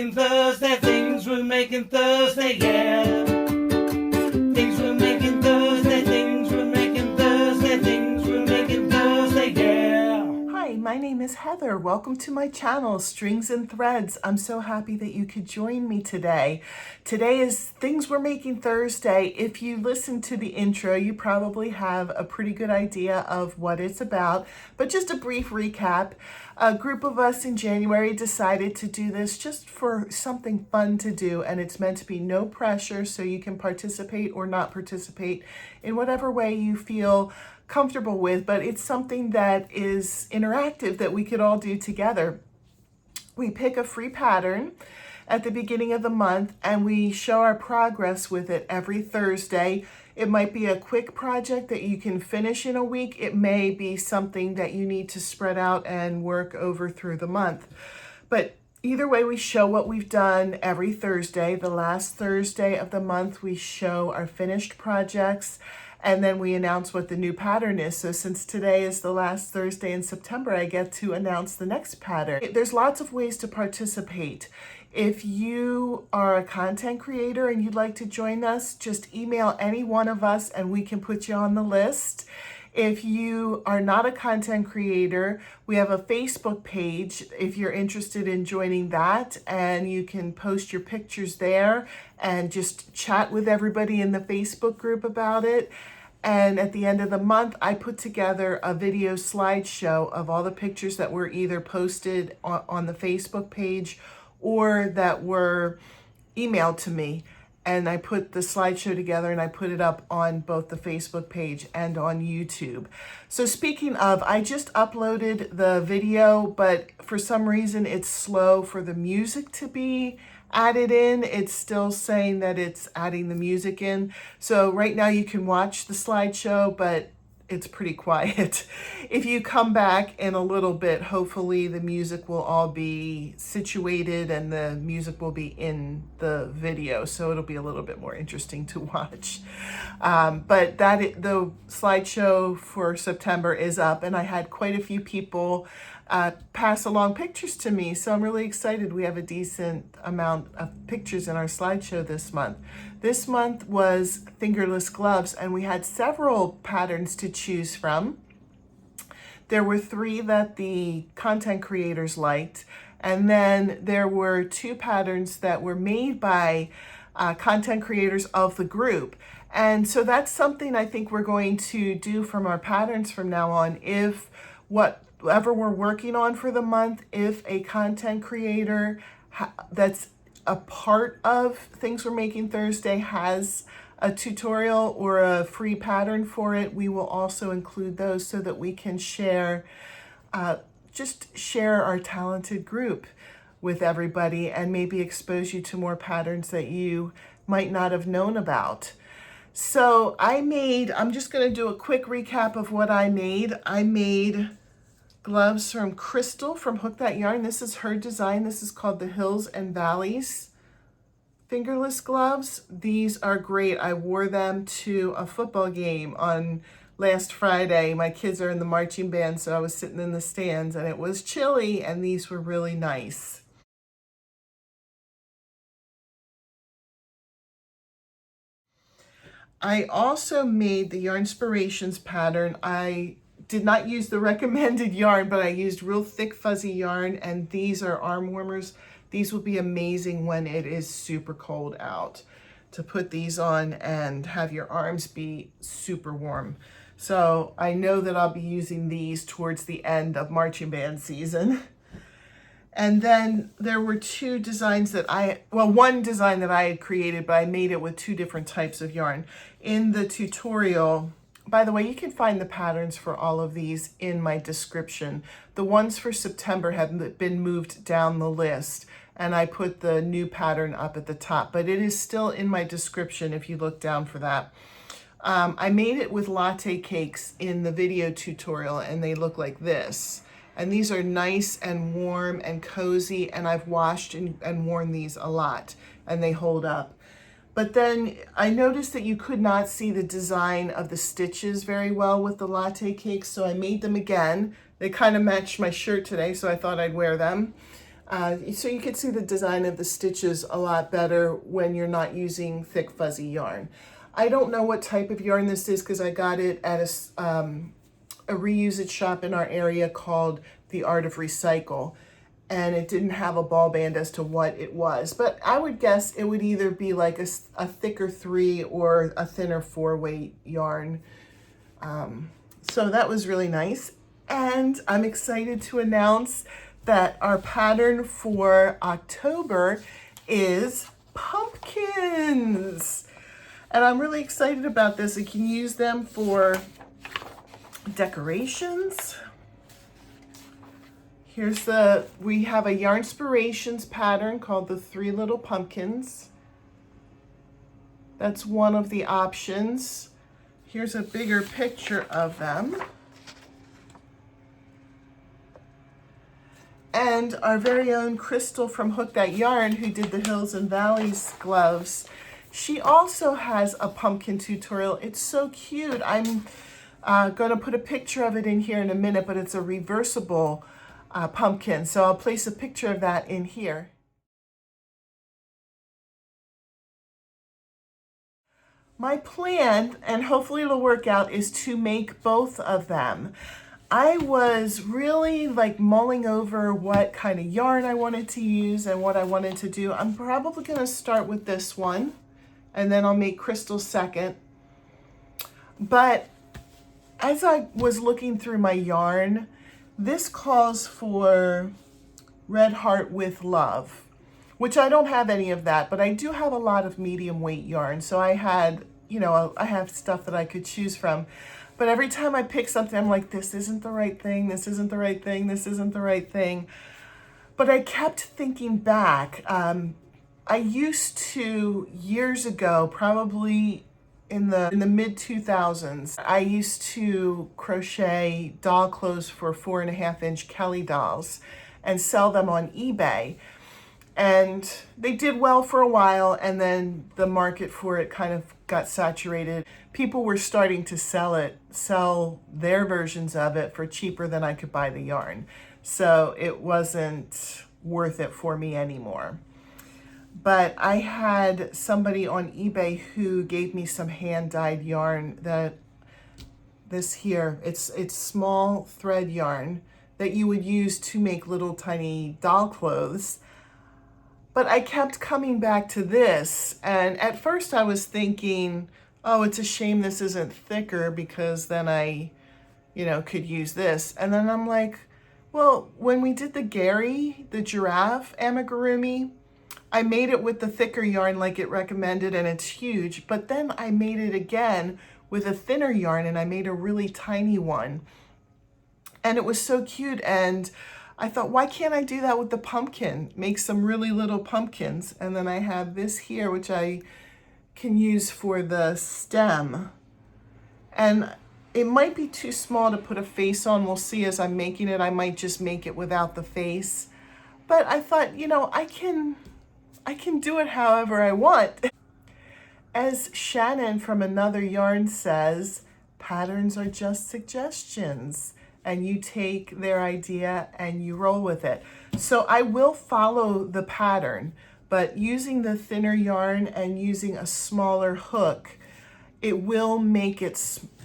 making Thursday, things we're making Thursday, yeah. Things we're making Thursday, things we're making Thursday, things we're making Thursday, yeah. Hi, my name is Heather. Welcome to my channel, Strings and Threads. I'm so happy that you could join me today. Today is Things We're Making Thursday. If you listen to the intro, you probably have a pretty good idea of what it's about, but just a brief recap. A group of us in January decided to do this just for something fun to do, and it's meant to be no pressure, so you can participate or not participate in whatever way you feel comfortable with, but it's something that is interactive that we could all do together. We pick a free pattern at the beginning of the month and we show our progress with it every Thursday. It might be a quick project that you can finish in a week. It may be something that you need to spread out and work over through the month. But either way, we show what we've done every Thursday. The last Thursday of the month, we show our finished projects, and then we announce what the new pattern is. So since today is the last Thursday in September, I get to announce the next pattern. There's lots of ways to participate. If you are a content creator and you'd like to join us, just email any one of us and we can put you on the list. If you are not a content creator, we have a Facebook page if you're interested in joining that, and you can post your pictures there and just chat with everybody in the Facebook group about it. And at the end of the month, I put together a video slideshow of all the pictures that were either posted on the Facebook page or that were emailed to me. And I put the slideshow together and I put it up on both the Facebook page and on YouTube. So speaking of, I just uploaded the video, but for some reason it's slow for the music to be added in. It's still saying that it's adding the music in. So right now you can watch the slideshow, but it's pretty quiet. If you come back in a little bit, hopefully the music will all be situated and the music will be in the video, so it'll be a little bit more interesting to watch. But the slideshow for September is up, and I had quite a few people pass along pictures to me, so I'm really excited. We have a decent amount of pictures in our slideshow this month. This month was fingerless gloves, and we had several patterns to choose from. There were 3 that the content creators liked, and then there were 2 patterns that were made by content creators of the group. And so that's something I think we're going to do from our patterns from now on. If whatever we're working on for the month, if a content creator that's a part of Things We're Making Thursday has a tutorial or a free pattern for it, we will also include those so that we can share our talented group with everybody and maybe expose you to more patterns that you might not have known about. So I'm just going to do a quick recap of what I made. I made gloves from Crystal from Hookthatyarn. This is her design. This is called the Hills and Valleys fingerless gloves. These are great. I wore them to a football game on last Friday. My kids are in the marching band, so I was sitting in the stands and it was chilly, and these were really nice. I also made the Yarnspirations pattern. I did not use the recommended yarn, but I used real thick fuzzy yarn, and these are arm warmers. These will be amazing when it is super cold out to put these on and have your arms be super warm. So I know that I'll be using these towards the end of marching band season. And then there were 2 designs that one design that I had created, but I made it with 2 different types of yarn. In the tutorial, by the way, you can find the patterns for all of these in my description. The ones for September have been moved down the list, and I put the new pattern up at the top, but it is still in my description if you look down for that. I made it with latte cakes in the video tutorial, and they look like this. And these are nice and warm and cozy, and I've washed and worn these a lot, and they hold up. But then I noticed that you could not see the design of the stitches very well with the latte cakes, so I made them again. They kind of matched my shirt today, so I thought I'd wear them. So you can see the design of the stitches a lot better when you're not using thick fuzzy yarn. I don't know what type of yarn this is because I got it at a reuse it shop in our area called The Art of Recycle, and it didn't have a ball band as to what it was, but I would guess it would either be like a thicker 3 or a thinner 4 weight yarn. So that was really nice, and I'm excited to announce that our pattern for October is pumpkins. And I'm really excited about this. I can use them for decorations. We have a Yarnspirations pattern called the 3 Little Pumpkins. That's one of the options. Here's a bigger picture of them. And our very own Crystal from Hookthatyarn, who did the Hills and Valleys gloves, she also has a pumpkin tutorial. It's so cute. I'm going to put a picture of it in here in a minute, but it's a reversible pumpkin. So I'll place a picture of that in here. My plan, and hopefully it'll work out, is to make both of them. I was really like mulling over what kind of yarn I wanted to use and what I wanted to do. I'm probably going to start with this one, and then I'll make Crystal second. But as I was looking through my yarn, this calls for Red Heart with Love, which I don't have any of that, but I do have a lot of medium weight yarn. So I had, I have stuff that I could choose from. But every time I pick something, I'm like, this isn't the right thing, this isn't the right thing, this isn't the right thing. But I kept thinking back. I used to, years ago, probably in the mid 2000s, I used to crochet doll clothes for 4.5-inch Kelly dolls and sell them on eBay. And they did well for a while, and then the market for it kind of got saturated. People were starting to sell their versions of it for cheaper than I could buy the yarn. So it wasn't worth it for me anymore. But I had somebody on eBay who gave me some hand-dyed yarn this here, it's small thread yarn that you would use to make little tiny doll clothes. But I kept coming back to this, and at first I was thinking, oh, it's a shame this isn't thicker because then I, could use this. And then I'm like, well, when we did the Gary, the giraffe amigurumi, I made it with the thicker yarn like it recommended, and it's huge. But then I made it again with a thinner yarn, and I made a really tiny one. And it was so cute, and I thought, why can't I do that with the pumpkin? Make some really little pumpkins. And then I have this here, which I can use for the stem. And it might be too small to put a face on. We'll see as I'm making it. I might just make it without the face. But I thought, I can do it however I want. As Shannon from Another Yarn says, patterns are just suggestions. And you take their idea and you roll with it. So I will follow the pattern, but using the thinner yarn and using a smaller hook, it will make it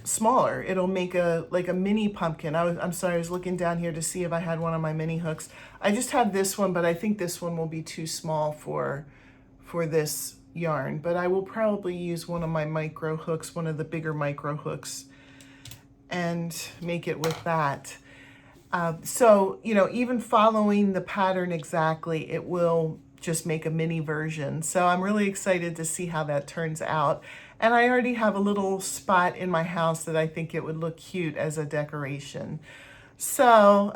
smaller. It'll make like a mini pumpkin. I'm sorry, I was looking down here to see if I had one of my mini hooks. I just have this one, but I think this one will be too small for this yarn. But I will probably use one of my micro hooks, one of the bigger micro hooks, and make it with that. So, even following the pattern exactly, it will just make a mini version. So I'm really excited to see how that turns out. And I already have a little spot in my house that I think it would look cute as a decoration. So,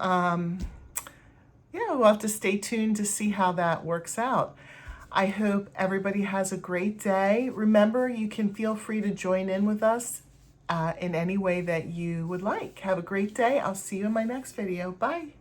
yeah, we'll have to stay tuned to see how that works out. I hope everybody has a great day. Remember, you can feel free to join in with us in any way that you would like. Have a great day. I'll see you in my next video. Bye.